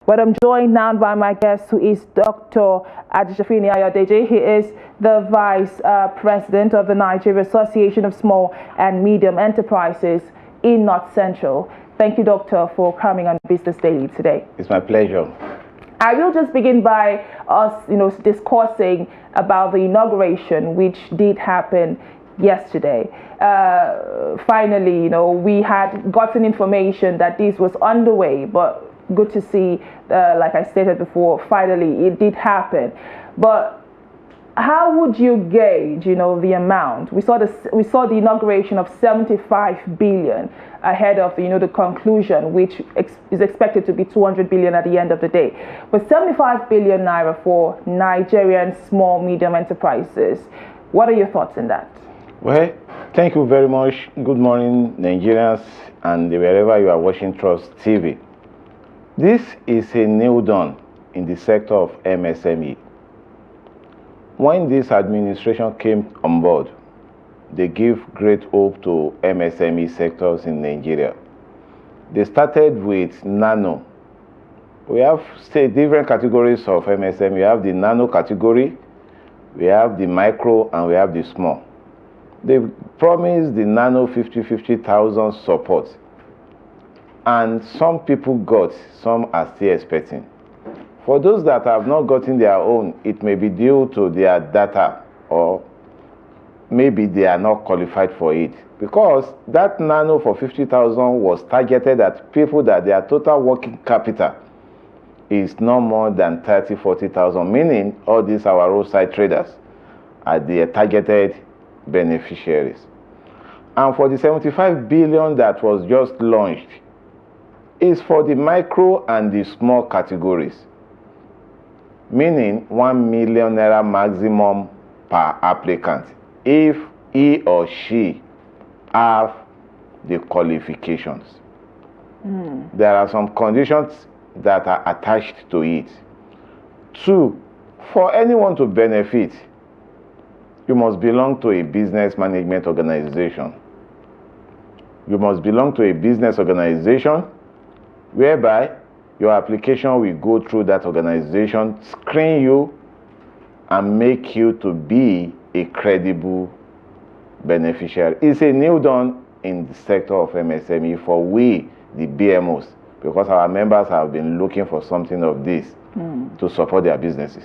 But I'm joined now by my guest, who is Dr. Ajisefinni Ayodeji. He is the Vice President of the Nigeria Association of Small and Medium Enterprises in North Central. Thank you, Doctor, for coming on Business Daily today. It's my pleasure. I will just begin by us, discussing about the inauguration, which did happen yesterday. Finally, we had gotten information that this was underway, but good to see, like I stated before, finally it did happen. But how would you gauge, the amount? We saw the inauguration of 75 billion ahead of, the conclusion, which is expected to be 200 billion at the end of the day. But 75 billion naira for Nigerian small medium enterprises. What are your thoughts on that? Well, thank you very much. Good morning, Nigerians, and wherever you are watching Trust TV. This is a new dawn in the sector of MSME. When this administration came on board, they give great hope to MSME sectors in Nigeria. They started with nano. We have different categories of MSME. We have the nano category, we have the micro, and we have the small. They promised the nano 50,000 support. And some people got, some are still expecting. For those that have not gotten their own, it may be due to their data, or maybe they are not qualified for it. Because that nano for 50,000 was targeted at people that their total working capital is no more than 40,000, meaning all these our roadside traders are the targeted beneficiaries. And for the 75 billion that was just launched, is for the micro and the small categories, meaning 1 million naira maximum per applicant if he or she have the qualifications. There are some conditions that are attached to it. 2, for anyone to benefit, you must belong to a business management organization. You must belong to a business organization whereby your application will go through that organization, screen you, and make you to be a credible beneficiary. It's a new dawn in the sector of MSME for we, the BMOs, because our members have been looking for something of this to support their businesses.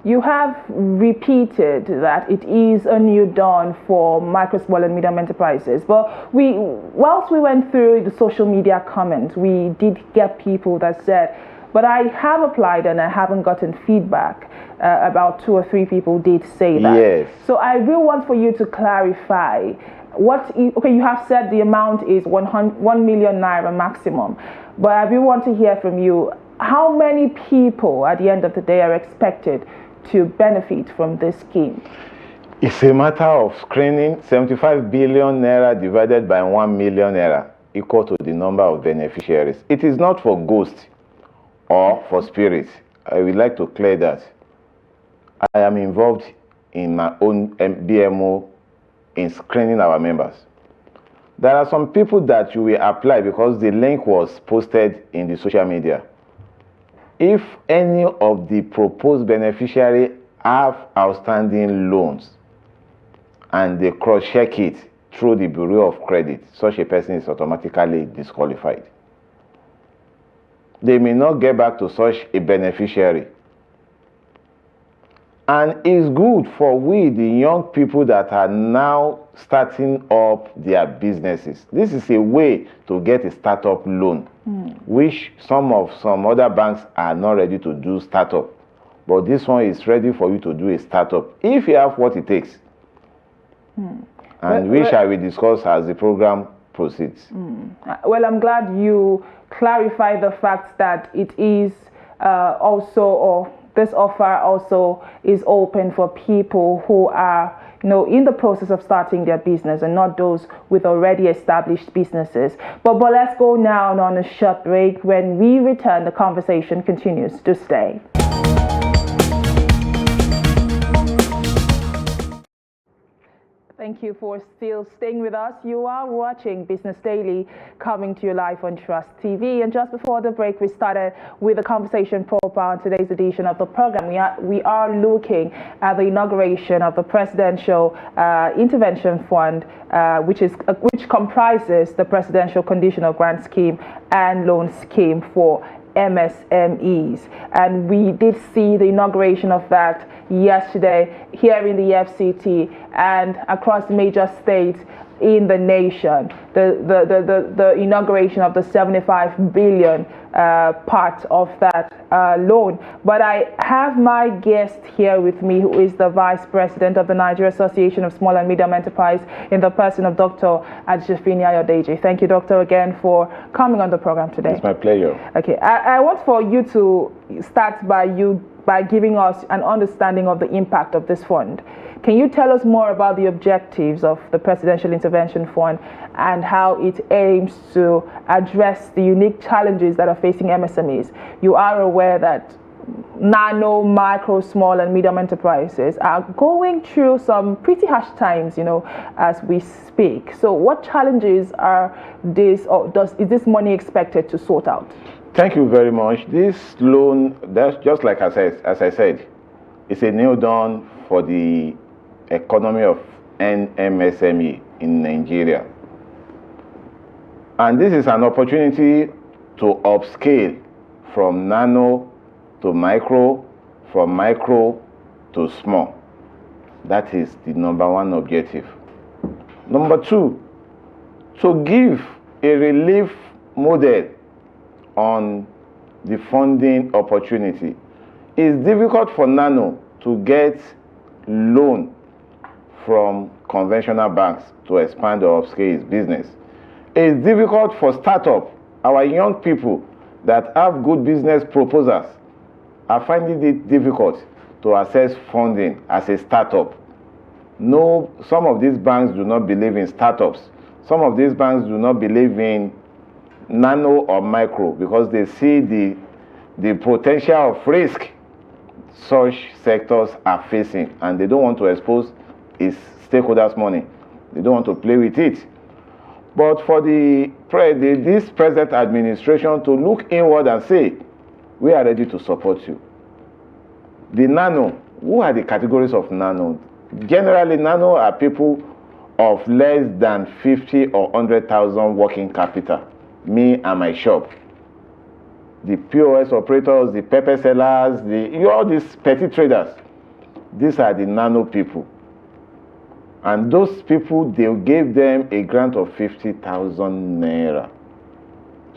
You have repeated that it is a new dawn for micro, small, and medium enterprises. But whilst we went through the social media comments, we did get people that said, but I have applied and I haven't gotten feedback. About 2 or 3 people did say that. Yes. So I will want for you to clarify you have said the amount is 1 million naira maximum, but I will want to hear from you, how many people at the end of the day are expected to benefit from this scheme? It's a matter of screening. 75 billion naira divided by 1 million naira equal to the number of beneficiaries. It is not for ghosts or for spirits. I would like to clear that. I am involved in my own BMO in screening our members. There are some people that you will apply because the link was posted in the social media. If any of the proposed beneficiaries have outstanding loans and they cross-check it through the Bureau of Credit, such a person is automatically disqualified. They may not get back to such a beneficiary. And it's good for we, the young people that are now starting up their businesses. This is a way to get a startup loan, which some other banks are not ready to do startup. But this one is ready for you to do a startup, if you have what it takes. And which I will discuss as the program proceeds. Well, I'm glad you clarified the fact that it is this offer also is open for people who are in the process of starting their business and not those with already established businesses. But let's go now on a short break. When we return, the conversation continues. To stay. Thank you for still staying with us. You are watching Business Daily, coming to you live on Trust TV. And just before the break, we started with a conversation profile on today's edition of the program. We are looking at the inauguration of the Presidential Intervention Fund, which comprises the Presidential Conditional Grant Scheme and Loan Scheme for MSMEs, and we did see the inauguration of that yesterday here in the FCT and across major states in the nation. The inauguration of the 75 billion part of that loan. But I have my guest here with me, who is the Vice President of the Nigeria Association of Small and Medium Enterprise, in the person of Dr. Ajisefinni Ayodeji. Thank you, Doctor, again for coming on the program today. It's my pleasure. Okay, I want for you to start by giving us an understanding of the impact of this fund. Can you tell us more about the objectives of the Presidential Intervention Fund and how it aims to address the unique challenges that are facing MSMEs? You are aware that nano, micro, small and medium enterprises are going through some pretty harsh times, as we speak. So what challenges are is this money expected to sort out? Thank you very much. This loan, that's just like as I said, it's a new dawn for the economy of MSME in Nigeria. And this is an opportunity to upscale from nano to micro, from micro to small. That is the number one objective. Number two, to give a relief model on the funding opportunity. It's difficult for nano to get loan from conventional banks to expand or upscale its business. It's difficult for startup. Our young people that have good business proposals are finding it difficult to access funding as a startup. No, some of these banks do not believe in startups. Some of these banks do not believe in nano or micro because they see the potential of risk such sectors are facing, and they don't want to expose its stakeholders' money. They don't want to play with it. But for this present administration to look inward and say, we are ready to support you. The nano, who are the categories of nano? Generally, nano are people of less than 50 or 100,000 working capital. Me and my shop. The POS operators, the pepper sellers, all these petty traders. These are the nano people. And those people, they gave them a grant of 50,000 naira.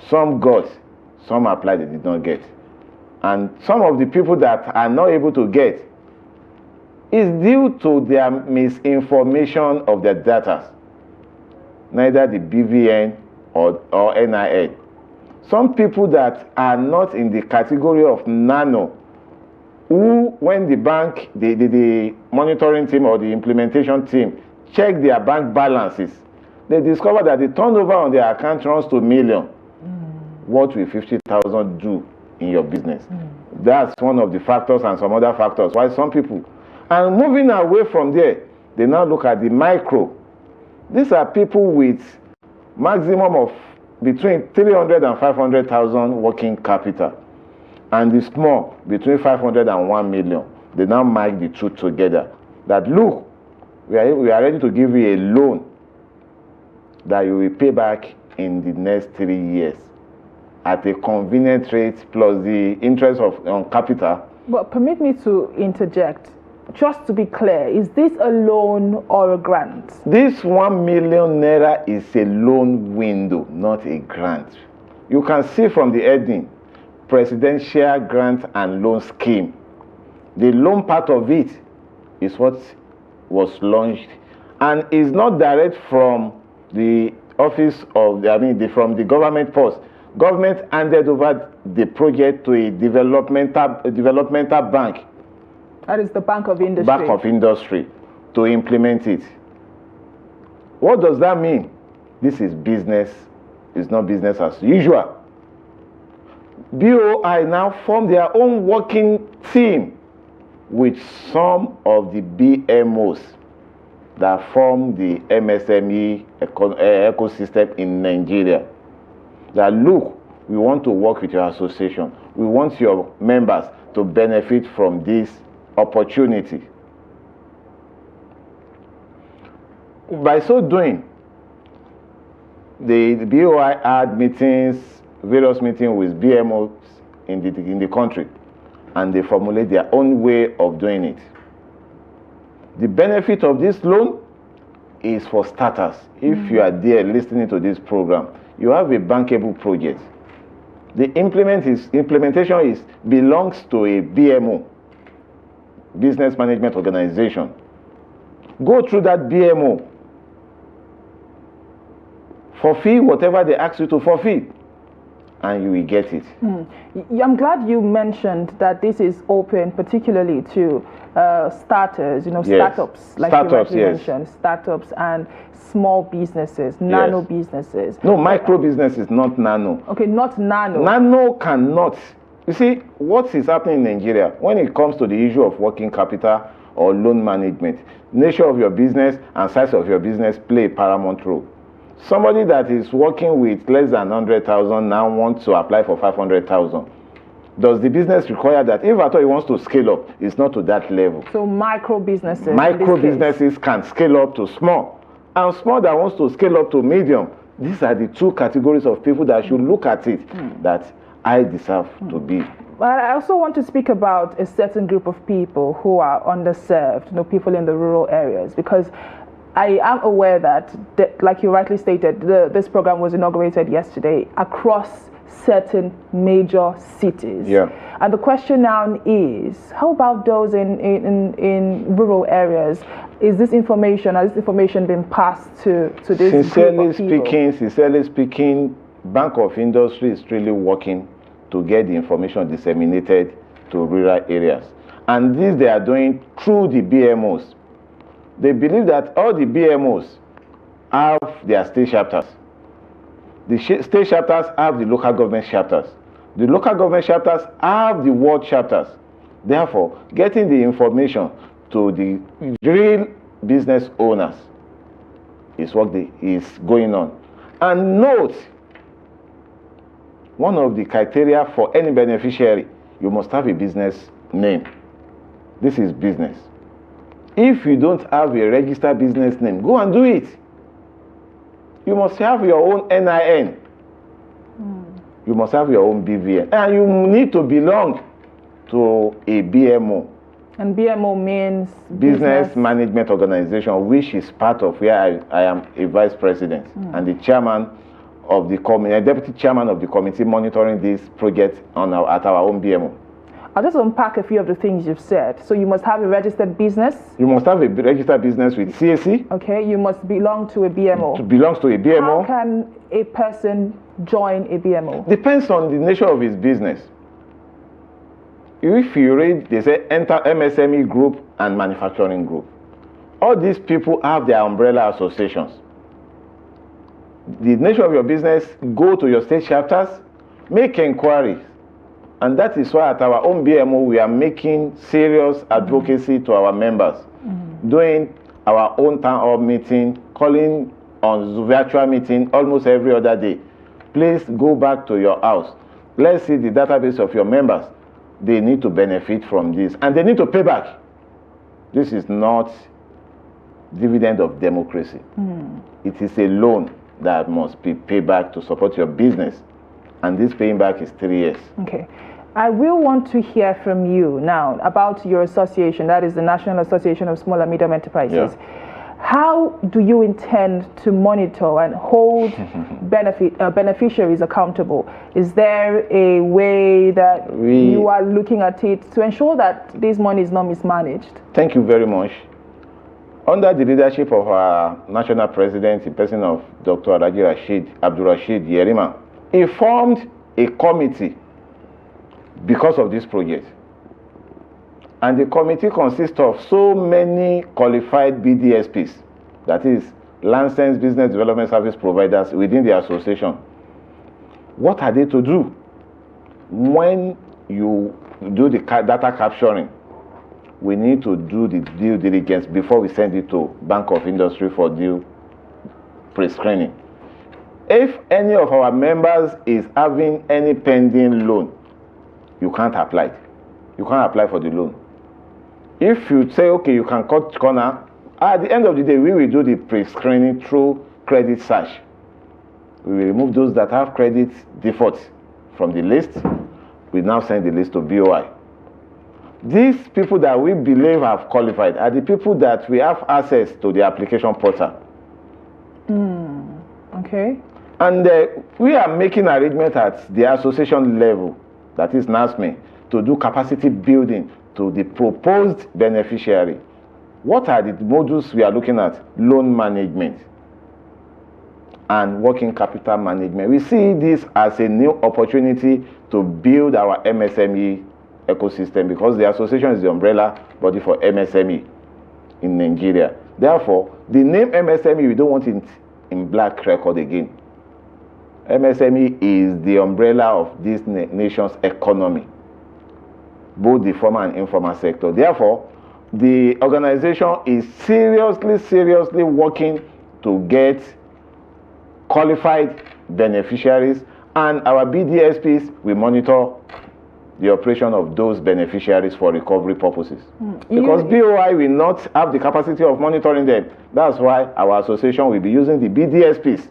Some got, some applied, they did not get. And some of the people that are not able to get is due to their misinformation of their data. Neither the BVN or NIN. Some people that are not in the category of nano, who, when the bank, the monitoring team or the implementation team check their bank balances, they discover that the turnover on their account runs to million. What will 50,000 do in your business? That's one of the factors, and some other factors why some people. And moving away from there, they now look at the micro. These are people with maximum of between 300 and 500,000 working capital, and the small between 500 and 1 million. They now merge the two together. That look, we are ready to give you a loan that you will pay back in the next 3 years at a convenient rate plus the interest on capital. But permit me to interject. Just to be clear, is this a loan or a grant? This 1 million naira is a loan window, not a grant. You can see from the heading, Presidential Grant and Loan Scheme. The loan part of it is what was launched and is not direct from the office of, from the government post. Government handed over the project to a developmental bank. That is the Bank of Industry. Bank of Industry to implement it. What does that mean? This is business. It's not business as usual. BOI now form their own working team with some of the BMOs. that form the MSME ecosystem in Nigeria. That look, we want to work with your association. We want your members to benefit from this opportunity. By so doing, the BOI had meetings, various meetings with BMOs in the country, and they formulate their own way of doing it. The benefit of this loan is for starters. If you are there listening to this program, you have a bankable project. The implementation belongs to a BMO, Business Management Organization. Go through that BMO. Fulfill whatever they ask you to fulfill, and you will get it. I'm glad you mentioned that this is open particularly to starters, Yes. startups, like Startups, you yes. mentioned, startups and small businesses, nano businesses. No, micro business is not nano. Okay, not nano. Nano cannot. You see, what is happening in Nigeria when it comes to the issue of working capital or loan management, nature of your business and size of your business play a paramount role. Somebody that is working with less than 100,000 now wants to apply for 500,000. Does the business require that? If at all he wants to scale up, it's not to that level. So micro businesses. Micro businesses can scale up to small, and small that wants to scale up to medium. These are the two categories of people that should look at it, that I deserve to be. But I also want to speak about a certain group of people who are underserved, people in the rural areas, because I am aware that, like you rightly stated, this program was inaugurated yesterday across certain major cities. Yeah. And the question now is, how about those in rural areas? Has this information been passed to this group of people? Sincerely speaking, Bank of Industry is really working to get the information disseminated to rural areas. And this they are doing through the BMOs. They believe that all the BMOs have their state chapters. The state chapters have the local government chapters. The local government chapters have the ward chapters. Therefore, getting the information to the real business owners is what is going on. And note, one of the criteria for any beneficiary, you must have a business name. This is business. If you don't have a registered business name, go and do it. You must have your own NIN. You must have your own BVN. And you need to belong to a BMO. And BMO means? Business Management Organization, which is part of where I am a vice president and the chairman of the committee, deputy chairman of the committee monitoring this project at our own BMO. I'll just unpack a few of the things you've said. So you must have a registered business. You must have a registered business with CAC. Okay, you must belong to a BMO. It belongs to a BMO. How can a person join a BMO? Depends on the nature of his business. If you read, they say enter MSME group and manufacturing group. All these people have their umbrella associations. The nature of your business, go to your state chapters, make inquiries. And that is why at our own BMO, we are making serious advocacy to our members, doing our own town hall meeting, calling on virtual meeting almost every other day. Please go back to your house. Let's see the database of your members. They need to benefit from this, and they need to pay back. This is not dividend of democracy. It is a loan that must be paid back to support your business, and this paying back is 3 years. Okay. I will want to hear from you now about your association, that is the National Association of Small and Medium Enterprises. Yeah. How do you intend to monitor and hold beneficiaries accountable? Is there a way that you are looking at it to ensure that this money is not mismanaged? Thank you very much. Under the leadership of our national president, the person of Dr. Abdul Rashid Yerima, he formed a committee because of this project. And the committee consists of so many qualified BDSPs, that is, licensed business development service providers within the association. What are they to do? When you do the data capturing, we need to do the due diligence before we send it to Bank of Industry for due pre-screening. If any of our members is having any pending loan, you can't apply it. You can't apply for the loan. If you say, okay, you can cut corner, at the end of the day, we will do the pre-screening through credit search. We will remove those that have credit defaults from the list. We now send the list to BOI. These people that we believe have qualified are the people that we have access to the application portal. Okay. And we are making arrangements at the association level, that is NASME, to do capacity building to the proposed beneficiary. What are the modules we are looking at? Loan management and working capital management. We see this as a new opportunity to build our MSME ecosystem, because the association is the umbrella body for MSME in Nigeria. Therefore, the name MSME, we don't want it in black record again. MSME is the umbrella of this nation's economy, both the formal and informal sector. Therefore, the organization is seriously working to get qualified beneficiaries, and our BDSPs will monitor the operation of those beneficiaries for recovery purposes. Because BOI will not have the capacity of monitoring them. That's why our association will be using the BDSPs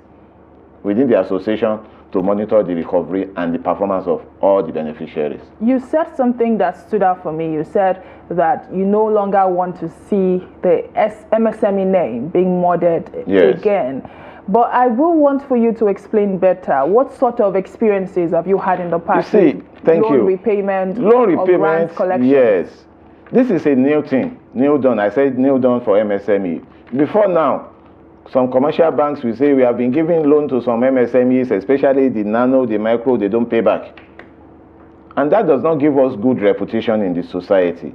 within the association to monitor the recovery and the performance of all the beneficiaries. You said something that stood out for me. You said that you no longer want to see the MSME name being modded again. But I will want for you to explain better what sort of experiences have you had in the past? You see, loan repayment, grant collection. Yes. This is a new thing, new done. I said new done for MSME. Before now, some commercial banks will say we have been giving loan to some MSMEs, especially the nano, the micro, they don't pay back. And that does not give us good reputation in the society.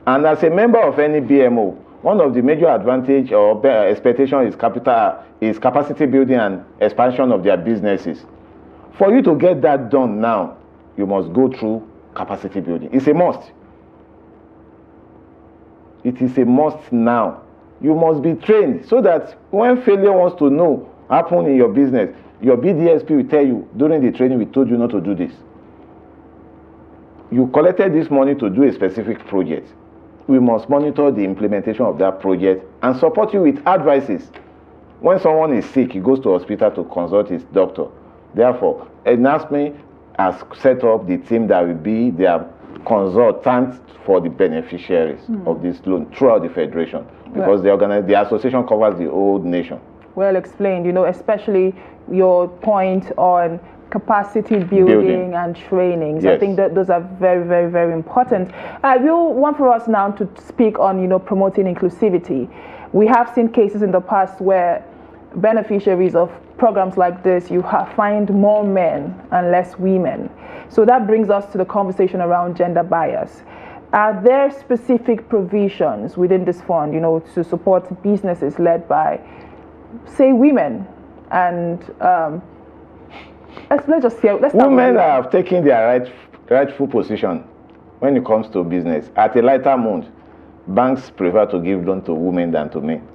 And as a member of any BMO, one of the major advantage or expectation is capacity building and expansion of their businesses. For you to get that done now, you must go through capacity building. It's a must. It is a must now. You must be trained so that when failure wants to happen in your business, your BDSP will tell you, during the training we told you not to do this. You collected this money to do a specific project. We must monitor the implementation of that project and support you with advices. When someone is sick, he goes to hospital to consult his doctor. Therefore, NASME has set up the team that will be their consultants for the beneficiaries of this loan throughout the federation, because the association covers the whole nation. Well explained, especially your point on capacity building and trainings. Yes. I think that those are very, very important. I will want for us now to speak on, promoting inclusivity. We have seen cases in the past where beneficiaries of programs like this, you find more men and less women. So that brings us to the conversation around gender bias. Are there specific provisions within this fund, to support businesses led by, say, women? And let's women have taken their rightful position when it comes to business. At a lighter mood, banks prefer to give loan to women than to men.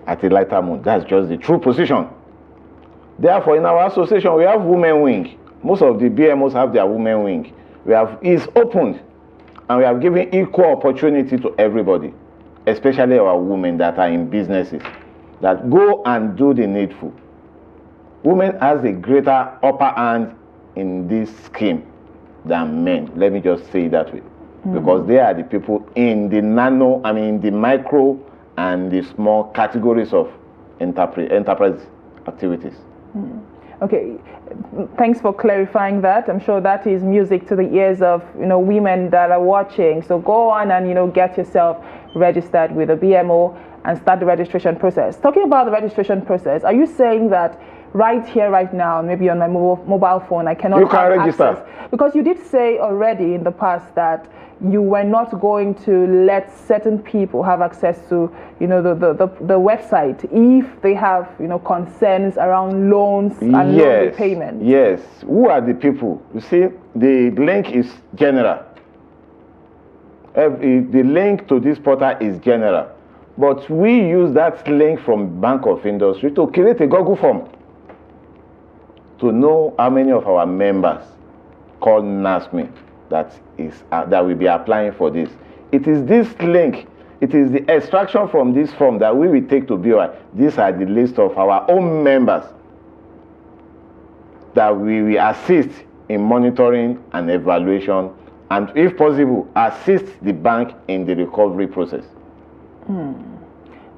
At a lighter mood, that's just the true position. Therefore, in our association, we have women wing. Most of the BMOs have their women wing. It's opened, and we have given equal opportunity to everybody, especially our women that are in businesses, that go and do the needful. Women has a greater upper hand in this scheme than men. Let me just say it that way. Because they are the people in the the micro and the small categories of enterprise activities. Okay, thanks for clarifying that. I'm sure that is music to the ears of women that are watching. So go on and get yourself registered with a BMO and start the registration process. Talking about the registration process, are you saying that right here, right now, maybe on my mobile phone, I cannot register? Access? Because you did say already in the past that you were not going to let certain people have access to, the website if they have, concerns around loans and loan repayment. Yes. Who are the people? You see, the link is general. The link to this portal is general, but we use that link from Bank of Industry to create a Google form to know how many of our members called NASME that will be applying for this. It is this link, it is the extraction from this form that we will take to BOI. These are the list of our own members that we will assist in monitoring and evaluation, and if possible, assist the bank in the recovery process.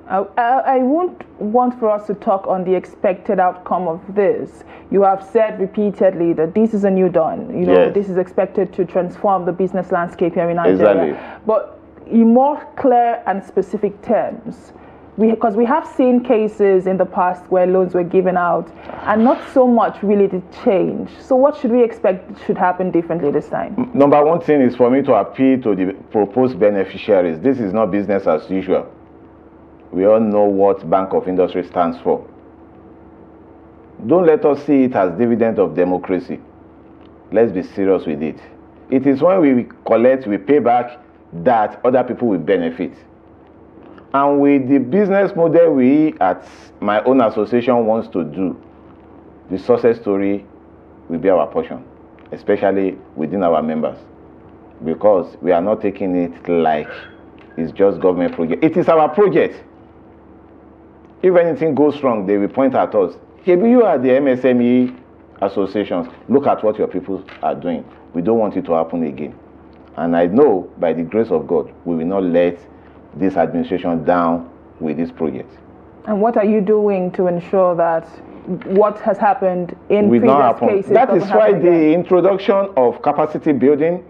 I won't want for us to talk on the expected outcome of this. You have said repeatedly that this is a new dawn. You know, Yes. This is expected to transform the business landscape here in Nigeria. Exactly. But in more clear and specific terms, because we have seen cases in the past where loans were given out and not so much really did change. So what should we expect should happen differently this time? Number one thing is for me to appeal to the proposed beneficiaries. This is not business as usual. We all know what Bank of Industry stands for. Don't let us see it as dividend of democracy. Let's be serious with it. It is when we collect, we pay back, that other people will benefit. And with the business model we at my own association wants to do, the success story will be our portion, especially within our members, because we are not taking it like it's just government project. It is our project. If anything goes wrong, they will point at us. Maybe you are the MSME associations. Look at what your people are doing. We don't want it to happen again. And I know, by the grace of God, we will not let this administration down with this project. And what are you doing to ensure that what has happened in previous cases That is why doesn't happen again? the introduction of capacity building,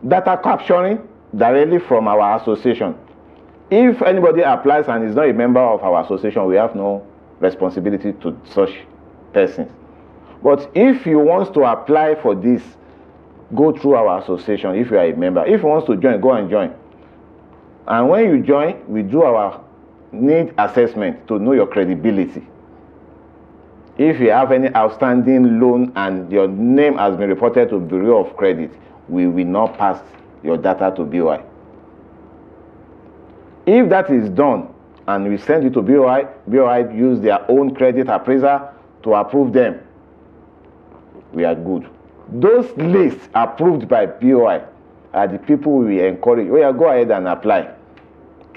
data capturing directly from our association. If anybody applies and is not a member of our association, we have no responsibility to such persons. But if you want to apply for this, go through our association if you are a member. If you want to join, go and join. And when you join, we do our need assessment to know your credibility. If you have any outstanding loan and your name has been reported to Bureau of Credit, we will not pass your data to BOI. If that is done and we send it to BOI, BOI use their own credit appraiser to approve them, we are good. Those lists approved by BOI are the people we encourage. We go ahead and apply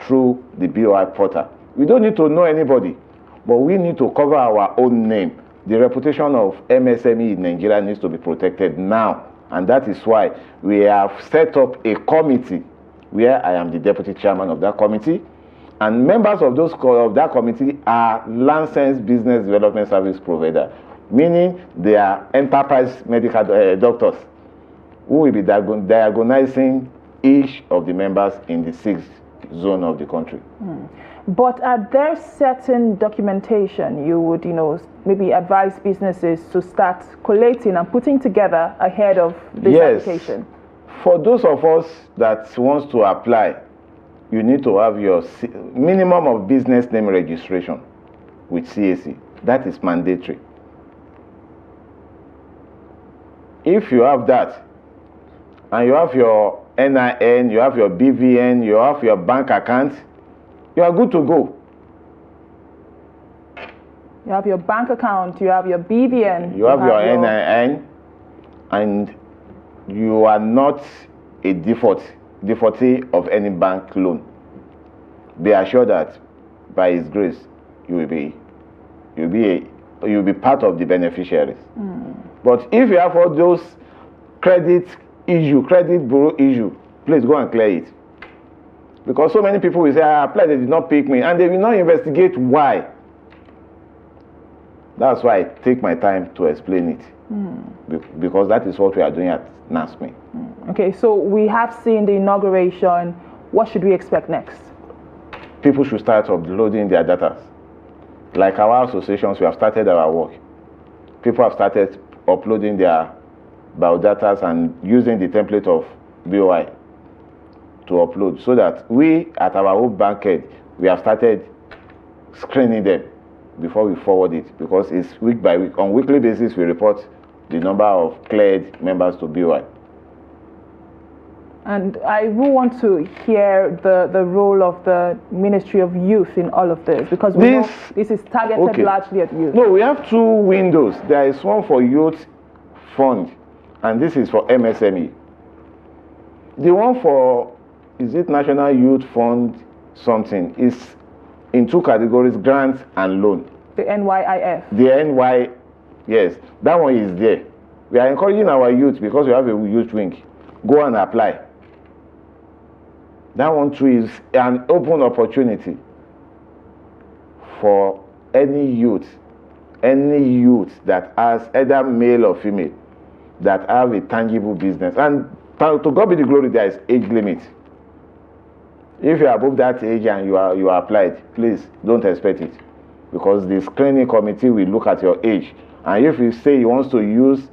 through the BOI portal. We don't need to know anybody, but we need to cover our own name. The reputation of MSME in Nigeria needs to be protected now, and that is why we have set up a committee where I am the deputy chairman of that committee, and members of that committee are licensed business development service provider, meaning they are enterprise medical doctors who will be diagnosing each of the members in the 6th zone of the country. But are there certain documentation you would, maybe advise businesses to start collating and putting together ahead of this application? For those of us that wants to apply, you need to have your minimum of business name registration with CAC. That is mandatory. If you have that, and you have your NIN, you have your BVN, you have your bank account, you are good to go. You have your bank account, you have your BVN. You have your NIN, and you are not a defaultee of any bank loan. Be assured that by His grace, you'll be part of the beneficiaries. But if you have all those credit bureau issue, please go and clear it. Because so many people will say, I applied, they did not pick me, and they will not investigate why. That's why I take my time to explain it. Because that is what we are doing at NASME. Okay, so we have seen the inauguration. What should we expect next? People should start uploading their data. Like our associations, we have started our work. People have started uploading their biodatas and using the template of BOI to upload, so that we at our own bankhead, we have started screening them before we forward it, because it's week by week. On weekly basis, we report the number of cleared members to BOI. And I will want to hear the role of the Ministry of Youth in all of this, because we know this is targeted largely at youth. No, we have two windows. There is one for youth fund, and this is for MSME. The one for, is it National Youth Fund something, is in two categories, grants and loan. The NYIF. The NY, yes, that one is there. We are encouraging our youth, because we have a youth wing, go and apply. That one too is an open opportunity for any youth that has either male or female that have a tangible business. And to God be the glory, there is age limit. If you are above that age and you are applied, please don't expect it, because the screening committee will look at your age, and if you say you want to use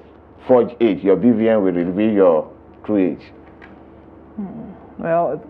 forged age, your BVN will reveal your true age. Well,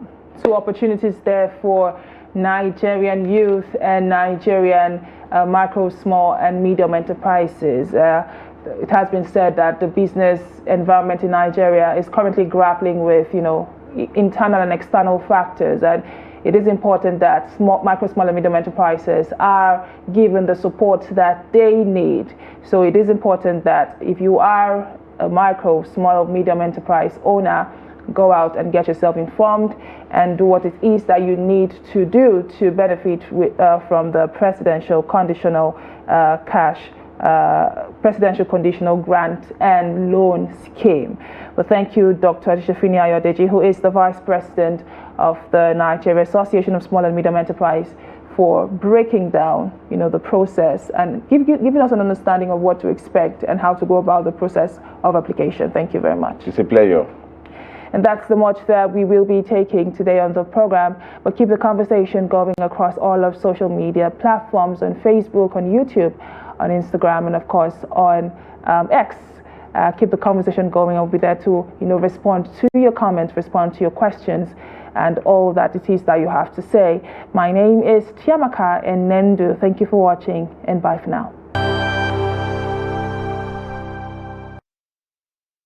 two opportunities there for Nigerian youth and Nigerian micro, small and medium enterprises. It has been said that the business environment in Nigeria is currently grappling with, internal and external factors, and it is important that micro, small and medium enterprises are given the support that they need. So it is important that if you are a micro, small, medium enterprise owner, go out and get yourself informed and do what it is that you need to do to benefit from the presidential conditional presidential conditional grant and loan scheme. Well, thank you, Dr. Ajisefinni Ayodeji, who is the Vice President of the Nigeria Association of Small and Medium Enterprise, for breaking down, the process and giving us an understanding of what to expect and how to go about the process of application. Thank you very much. It's a pleasure. And that's the much that we will be taking today on the program. But keep the conversation going across all of social media platforms, on Facebook, on YouTube, on Instagram, and of course on X. Keep the conversation going. I'll be there to respond to your comments, respond to your questions, and all that it is that you have to say. My name is Chiamaka Nendu. Thank you for watching, and bye for now.